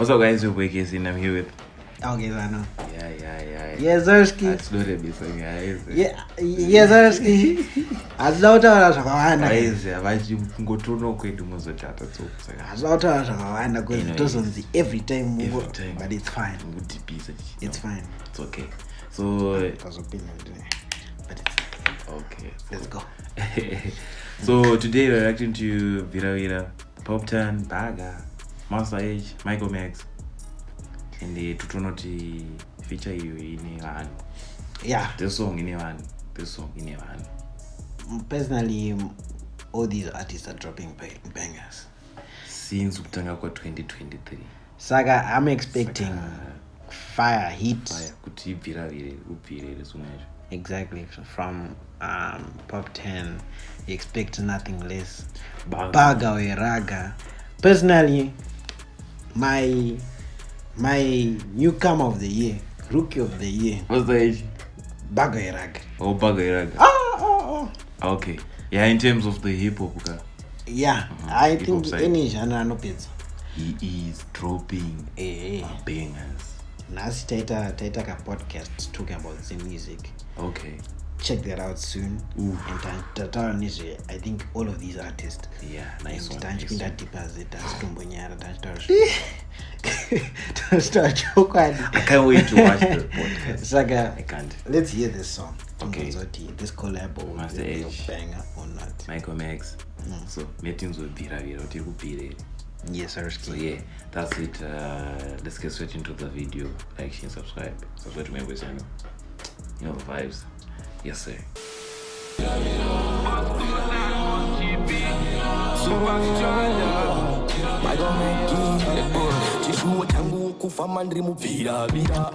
What's up, guys? Your boy Casey, and I'm here with. Okay, I know. Yeah. Yes, Zerski. That's not a bit so guys. Yes, Zerski. Azlautaura zvakawanda. Guys, avachi ngotono kwedu muzotata tsoka. Azlautaura zvakawanda because it doesn't every time, but it's fine. It's fine. It's okay. So. But it's okay. Let's go. So today we're reacting to Bvira Vira, Poptain, Bagga, Master H, Micheal Magz, and the Tutonoti feature you in one. Yeah. This song in one. Personally, all these artists are dropping bangers. Since Utanga 2023. Saga, I'm expecting fire hits. Exactly. From Poptain, you expect nothing less. Bagga Vira. Personally, my newcomer of the year, rookie of the year. What's the age? Bagga Vira. Oh, Bagga Vira. Okay. Yeah, in terms of the hip hop. Yeah, I think any genre no pizza. He is dropping bangers. Nasi Taita ka podcast talking about the music. Okay. Check that out soon. Oof. And I think all of these artists. Yeah, nice one. I can't wait to watch the podcast. Saga, I can't. Let's hear this song. Okay. This collab will be a banger or not. Micheal Magz. So, meetings with Bvira Vira. Yes, sir. So yeah, that's it. Let's get straight into the video. Like, share, subscribe to my channel. You know the vibes. Yes, sir. Kufama ndrimu Bvira Vira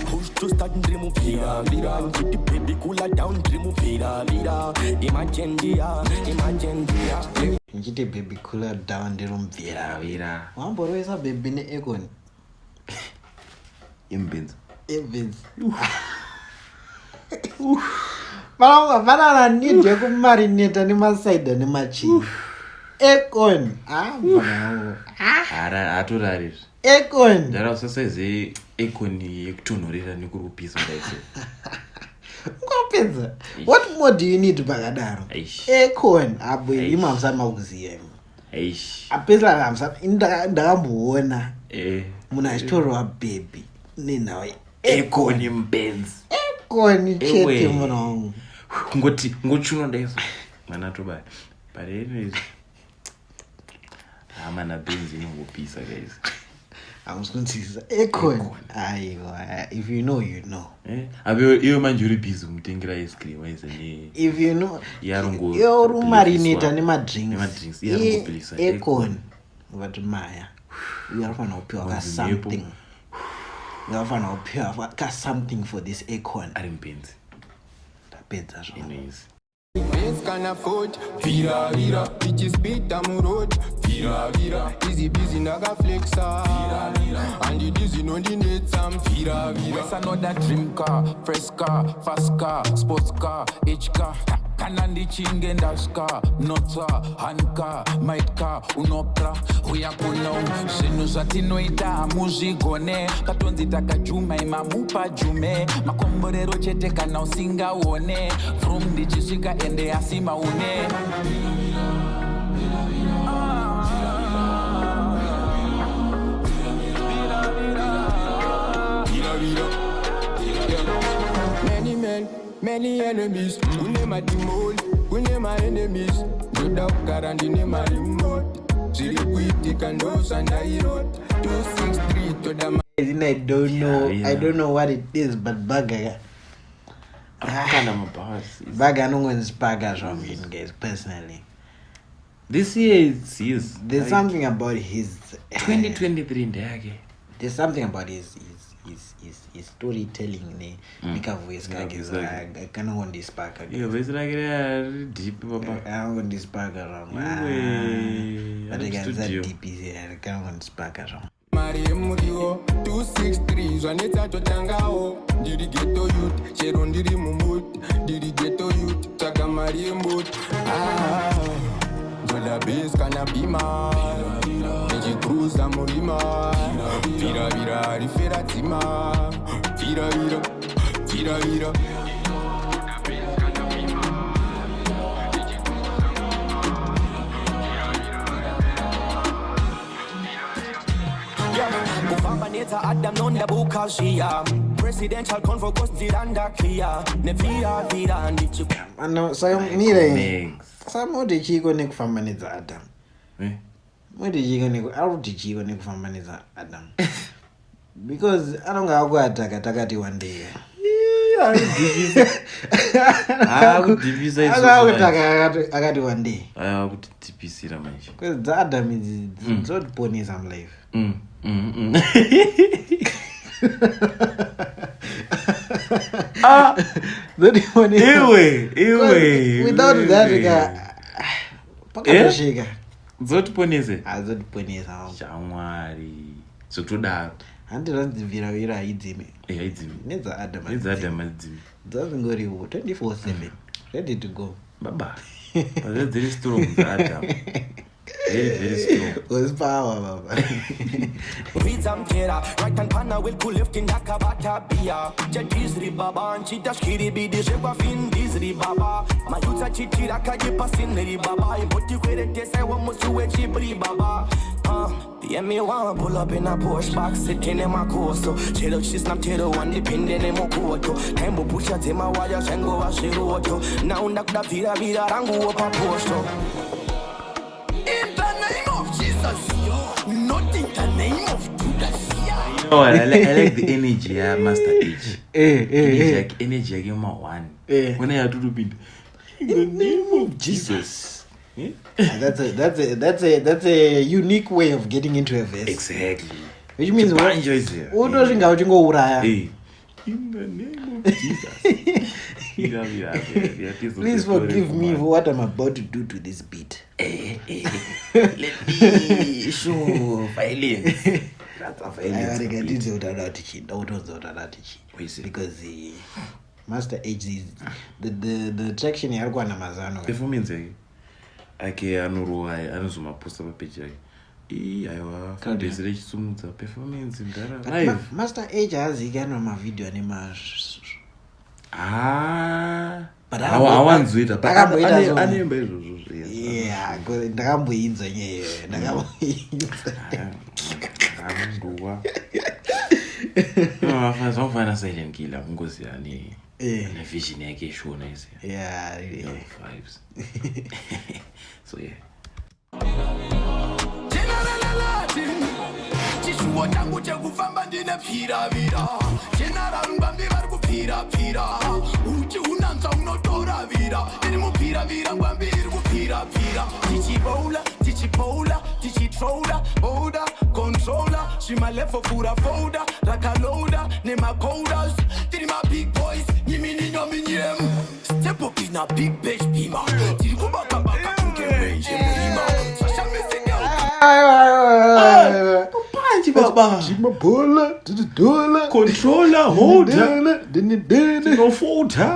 push to start ndrimu Bvira Vira ngiti baby cooler down ndrimu Bvira Vira imagine ngiti baby cooler down ndrimu Bvira Vira wamborwesa baby ne Econ Imbins Banana need you to marinate and maside and machi. Econ. Aturari. Econ. There also says Econ yekutonhorera nekurupisa ndaise. Ngopedza. What more do you need Bagadaro? Econ abwe imamsama kuziya. Apesa amsama ndakamboona. Muna story wa baby. Nina Econ imbenz. Econ chete mwanangu. Ngochuno ndaisa. Mana toba. But anyways. I'm an abusing ngopisa guys. I was going to say Econ. If you know, you know. You man you busy mutengira ice cream isn't if you know, yarongo your marinate and my drinks. Econ. But Maya, you are going to pure something. You are going to pure something for this Econ. I didn't paint. That paint as well. Face can afford Bvira Vira, bitches beat am road Bvira Vira, easy busy naga flexa Bvira Vira, and the dizzy no the net some Bvira Vira. Where's another dream car, fresh car, fast car, sports car, H car. Kanandi chinge ndashka, nota, hanka, maitka, unopra, huyakuno, sinusati noita, muzigone, katonzi takajuma imamupa jume, makomborero chete kana usinga one, from dichisika ende asima une. Many men, many enemies. We name a demon, we name our enemies. Good up, and the name a remote. Siliquiti can do and I wrote 263 to the I don't know. I don't know what it is, but Bagga. Bagga no one's Bagga from him, guys. Personally, this year is there's like something about his 2023 in there. There's something about his storytelling. Make a voice guys. I can't hold this Bagga. Yeah, voice like deep, papa. I don't want this Bagga wrong. But again, that deep is here. I can't hold this Bagga wrong. Marie Mudio 263 Zwaneta Totangao Did he get to youth? Cheron did he mumut? Did he get to youth? Taga Marie Mut Gola base kana bima Neji cruise amurima Marifera tima. Vira vira, vira vira. Adam non da buka shia presidential convocation ziranda clear ne vira vira ndichi ano sayo mire samo de chiko nekufamba nedza Adam mode chiko neku aruti chiko nekufamba nedza Adam because anonga akuataka takati one day kudivisa akati one day kutipisira manje because the Adam is not born some life. Without that pakashika zotiponese azotiponesa shamwari sokutodaro handiranzi Bvira Vira idzime nedza Adam adzime dzazingoriwo 24/7 ready to go baba dziri strong dzaAdam very strong was power baba Rizam kera right and pana will cool left in dakabata bia jadizri baba anchita shkiri bidi shekwa fin dizri baba mayuta chitira kaje pasinri baba impoti kwerete sewa musuwe chibri baba the me one pull up in a Porsche box sitting in my course chelo chisnap chelo one depending in mokoto tembo pusha tema waya shengo wa shiroto na unda kuda Bvira Vira rangu opa posto. In the name of Jesus, not in the name of Judas. You know what? I like the energy, Master H. Energy, I give my one. When I have to do it, in the name of Jesus. That's a unique way of getting into a verse. Exactly. Which means what? Enjoys here. In the name of Jesus. Please forgive me for what I'm about to do to this beat. Let me show violence. That's a violence. Because the Master H is the traction here kwa namazano. Performance ake anuruwa anozoma posta pa page yake. Aiwa kudesere chisumudza performance ndara live. Master H hazikana ma video ane ma but awanzwita anemba izvozvo ndakamboinzwa nyeyo ndakamboinzwa zvamufanira silent killer kungoziva nevision yake ishona izi vibes so yeah chishuwo changu chekufamba ndine Bvira Vira chenararungwambi vari kupfira pfira uchi unanzva unotora vira iri muBvira Vira ngwambi iri kupfira pfira tichiboula tichitrola boda controller shimalevo fura folder rakaloda nemacodas tiri mabig boys nyimini nyominyemu step up in a big bash bima tiri kubakabaka kungerenje murima sashamesenya baba bola controller holder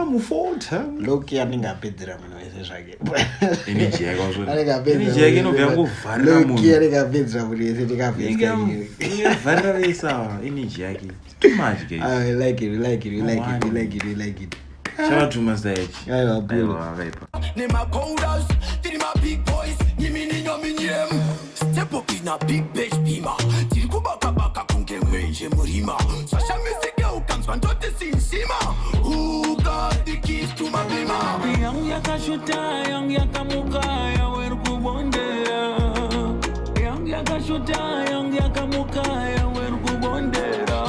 mufota loki aningapedzera munhu wese zvake energy yake inobva yangovharira munhu loki aningapedzera munhu wese tikavharira energy yake too much guys. I like it. Shout out to Master H. Step up in a big bash bima. Tiri kubakabaka kungerenje murima. Sasha meseke ukanzwa ndote sinsima. Who got the keys to my bima? Yang yakashuta, yang yakamuka, yaweru kubondera. Yang yakashuta, yang yakamuka, yaweru kubondera.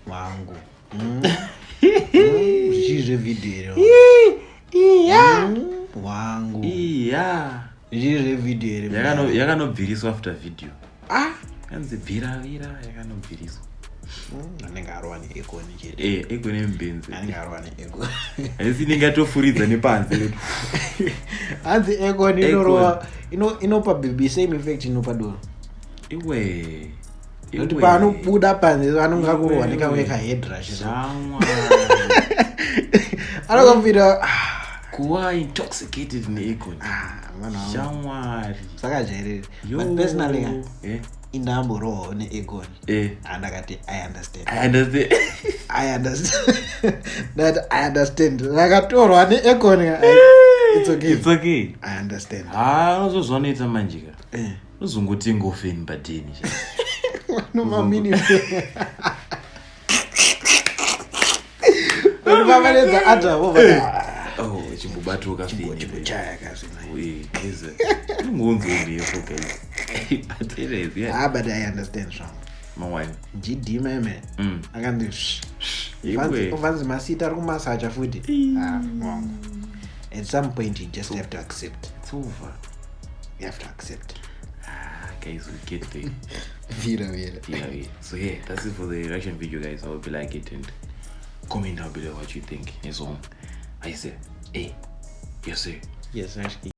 Wangu. Zvichiri video. Wangu. Zvichiri video. Yakanobviriswa after video. Kanzi Bvira Vira yakanobviriswa. Anenge arwa neeko nechete. Eko nembenzi. Anenge arwa neeko. Asi ningatofuridza nepanze. Hanzi eko inorova inopa baby same effect inopa doro. Iwe Kuti panobuda panze vanonga kuoneka weka headrush. Anokumbira kuwa intoxicated neikoni. Shamwari. Saka jerere. But personally, indamboroho neegoni. Andakati I understand. That I understand. Rakatorwa neegoni. It's okay. I understand. Unozozvanoita manjika. Uzongoti ngofeni badeni. No mamini. Vavanedza ata chimbobatuka chibochaya kazi is ngonzo ndefo guys. But it is, yeah. But I understand some. Mawani. GD meme. Akandi fancy masita rumasacha futhi. Wrong. At some point you just have to accept. It's over. You have to accept. Guys, we get there. Vira Vira. So yeah, that's it for the reaction video, guys. I hope you like it and comment down below what you think. Yes, I say, hey, yes sir. Yes, actually.